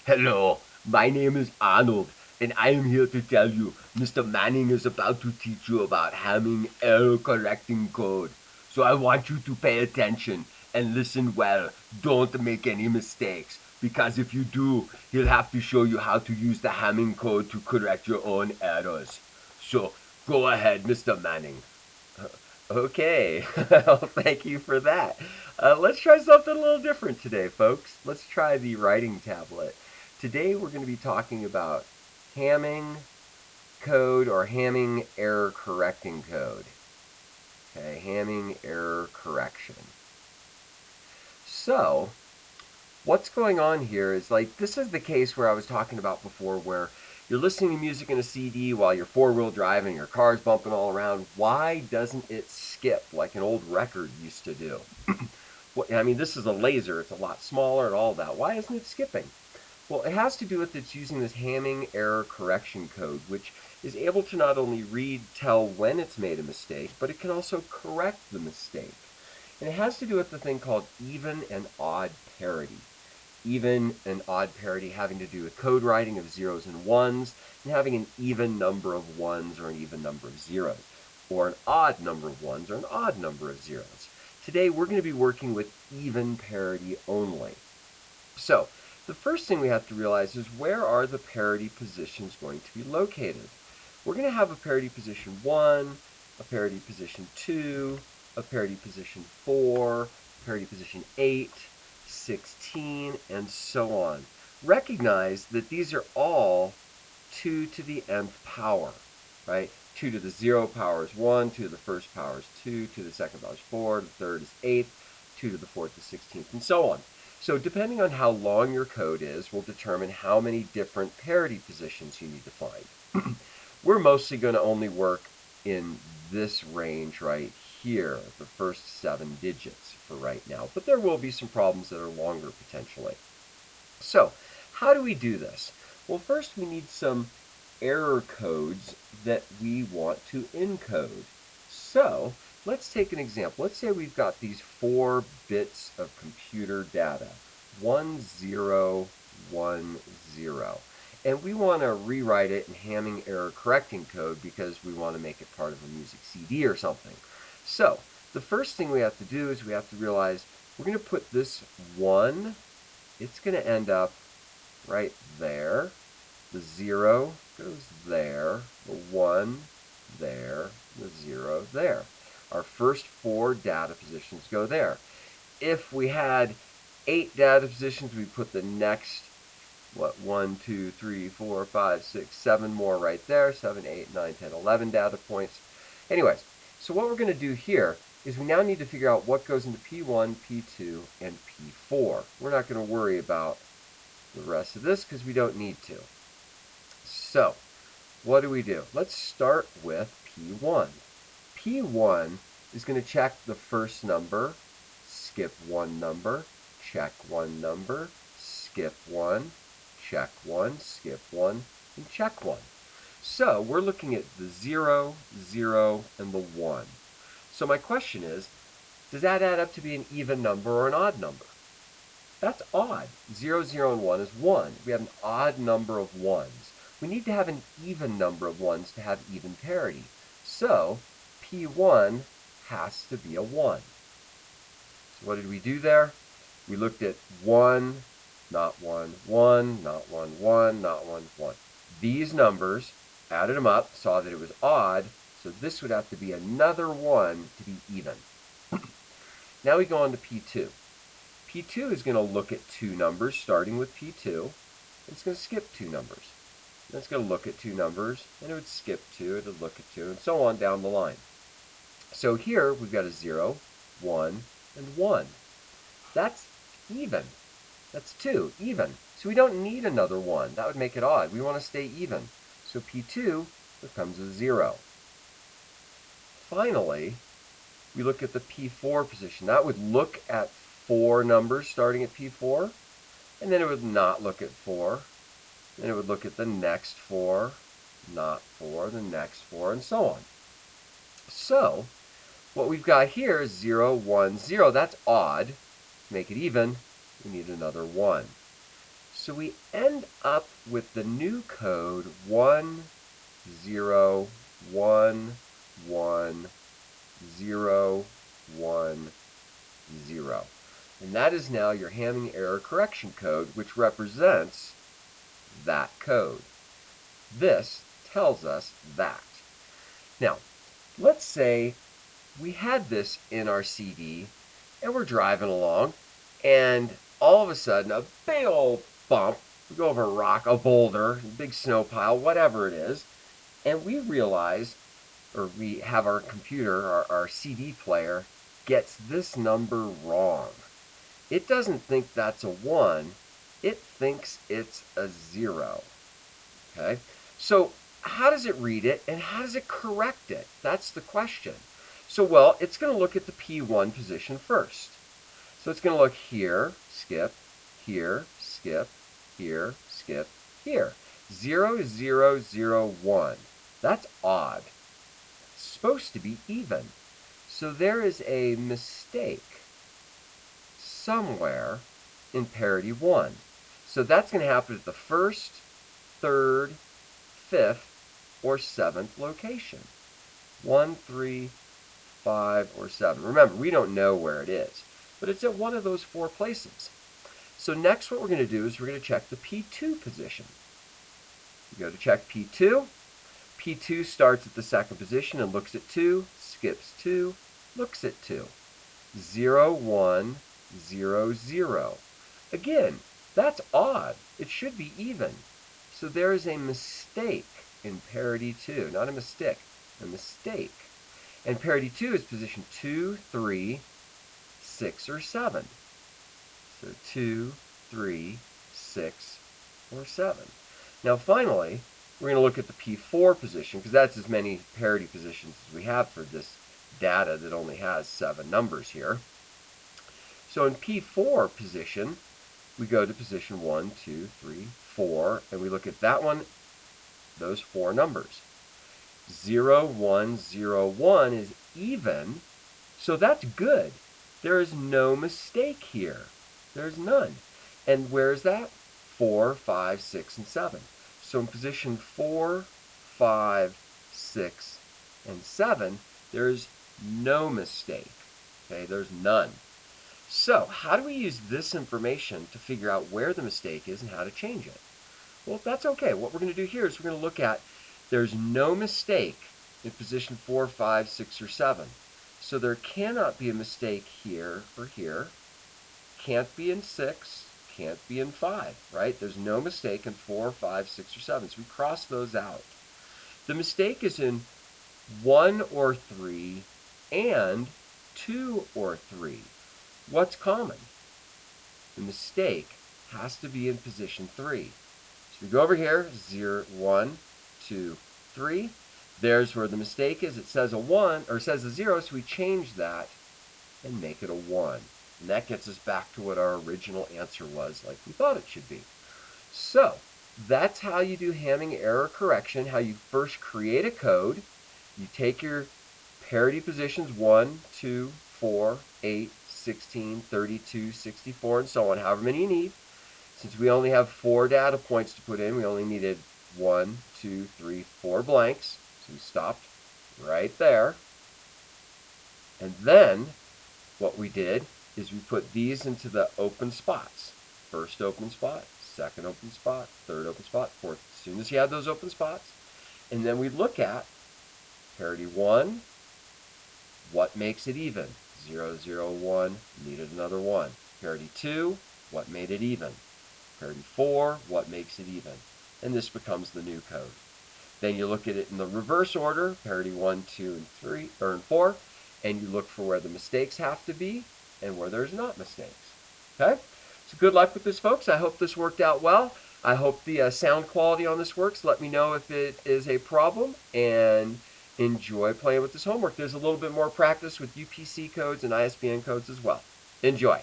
Hello, my name is Arnold, and I am here to tell you Mr. Manning is about to teach you about Hamming error correcting code. So I want you to pay attention and listen well. Don't make any mistakes, because if you do, he'll have to show you how to use the Hamming code to correct your own errors. So go ahead, Mr. Manning. Okay, well, thank you for that. Let's try something a little different today, folks. Let's try the writing tablet. Today we're going to be talking about hamming code or hamming error correcting code. Okay, hamming error correction. So, what's going on here is like this is the case where I was talking about before where you're listening to music in a CD while you're four-wheel driving, your car's bumping all around. Why doesn't it skip like an old record used to do? I mean, this is a laser. It's a lot smaller and all that. Why isn't it skipping? Well, it has to do with it's using this Hamming error correction code, which is able to not only read, tell when it's made a mistake, but it can also correct the mistake. And it has to do with the thing called even and odd parity. Even and odd parity having to do with code writing of zeros and ones, and having an even number of ones or an even number of zeros, or an odd number of ones or an odd number of zeros. Today we're going to be working with even parity only. So the first thing we have to realize is where are the parity positions going to be located? We're going to have a parity position 1, a parity position 2, a parity position 4, parity position 8, 16, and so on. Recognize that these are all 2 to the nth power, right? 2 to the 0 power is 1, 2 to the first power is 2, 2 to the second power is 4, the third is 8, 2 to the fourth is 16th, and so on. So depending on how long your code is will determine how many different parity positions you need to find. We're mostly going to only work in this range right here, the first 7 digits for right now, but there will be some problems that are longer potentially. So how do we do this? Well, first we need some error codes that we want to encode. So let's take an example. Let's say we've got these 4 bits of computer data, 1010, and we want to rewrite it in Hamming error correcting code because we want to make it part of a music CD or something. So the first thing we have to do is we have to realize we're going to put this 1, it's going to end up right there. The 0 goes there, the 1 there, the 0 there. Our first 4 data positions go there. If we had 8 data positions, we put the next, 1, 2, 3, 4, 5, 6, 7 more right there, 7, 8, 9, 10, 11 data points. Anyways, so what we're going to do here is we now need to figure out what goes into P1, P2, and P4. We're not going to worry about the rest of this because we don't need to. So, what do? Let's start with P1. P1 is going to check the first number, skip 1 number, check 1 number, skip 1, check 1, skip 1, and check 1. So we're looking at the 0, 0, and the 1. So my question is, does that add up to be an even number or an odd number? That's odd. 0, 0, and 1 is 1. We have an odd number of 1s. We need to have an even number of 1s to have even parity. So P1 has to be a 1. So what did we do there? We looked at 1, not 1, 1, not 1, 1, not 1, 1. These numbers, added them up, saw that it was odd, so this would have to be another 1 to be even. Now we go on to P2. P2 is going to look at 2 numbers, starting with P2. It's going to skip 2 numbers. Then it's going to look at 2 numbers, and it would skip 2, it would look at 2, and so on down the line. So here we've got a 0, 1, and 1. That's even. That's 2, even. So we don't need another 1. That would make it odd. We want to stay even. So P2 becomes a 0. Finally, we look at the P4 position. That would look at 4 numbers starting at P4, and then it would not look at 4. Then it would look at the next 4, not 4, the next 4, and so on. So what we've got here is 0, 1, 0. That's odd. To make it even, we need another 1. So we end up with the new code 1, 0, 1, 1, 0, 1, 0. And that is now your Hamming error correction code, which represents that code. This tells us that. Now, let's say we had this in our CD and we're driving along, and all of a sudden a big old bump, we go over a rock, a boulder, a big snow pile, whatever it is, and we realize, or we have our computer, our CD player, gets this number wrong. It doesn't think that's a 1, it thinks it's a 0. Okay? So how does it read it and how does it correct it? That's the question. So, well, it's going to look at the P1 position first. So it's going to look here, skip, here, skip, here, skip, here. 0, 0, 0, 1. That's odd. It's supposed to be even. So there is a mistake somewhere in parity 1. So that's going to happen at the first, third, fifth, or seventh location. 1, 3, 5, or 7. Remember, we don't know where it is, but it's at one of those 4 places. So next what we're going to do is we're going to check the P2 position. We go to check P2. P2 starts at the second position and looks at 2, skips 2, looks at 2. 0, 1, 0, 0. Again, that's odd. It should be even. So there is a mistake in parity 2. Not a mistake, a mistake. And parity 2 is position 2, 3, 6, or 7. So 2, 3, 6, or 7. Now finally, we're going to look at the P4 position, because that's as many parity positions as we have for this data that only has 7 numbers here. So in P4 position, we go to position 1, 2, 3, 4, and we look at that one, those 4 numbers. 0, 1, 0, 1 is even, so that's good. There is no mistake here. There's none. And where is that? 4, 5, 6, and 7. So in position 4, 5, 6, and 7, there's no mistake. Okay, there's none. So how do we use this information to figure out where the mistake is and how to change it? Well, that's okay. What we're going to do here is we're going to look at there's no mistake in position 4, 5, 6, or 7. So there cannot be a mistake here or here. Can't be in 6, can't be in 5, right? There's no mistake in 4, 5, 6, or 7. So we cross those out. The mistake is in 1 or 3 and 2 or 3. What's common? The mistake has to be in position 3. So we go over here, 0, 1, 2, 3. There's where the mistake is. It says a 1, or it says a 0, so we change that and make it a 1. And that gets us back to what our original answer was, like we thought it should be. So that's how you do Hamming error correction, how you first create a code. You take your parity positions 1, 2, 4, 8, 16, 32, 64, and so on, however many you need. Since we only have 4 data points to put in, we only needed 1, 2, 3, 4 blanks. So we stopped right there. And then what we did is we put these into the open spots. First open spot, second open spot, third open spot, fourth. As soon as you have those open spots, and then we look at parity 1, what makes it even? 0, 0, 1, needed another 1. Parity 2, what made it even? Parity 4, what makes it even? And this becomes the new code. Then you look at it in the reverse order, parity 1, 2, and 3, or 4, and you look for where the mistakes have to be and where there's not mistakes. Okay? So good luck with this, folks. I hope this worked out well. I hope the sound quality on this works. Let me know if it is a problem, and enjoy playing with this homework. There's a little bit more practice with UPC codes and ISBN codes as well. Enjoy.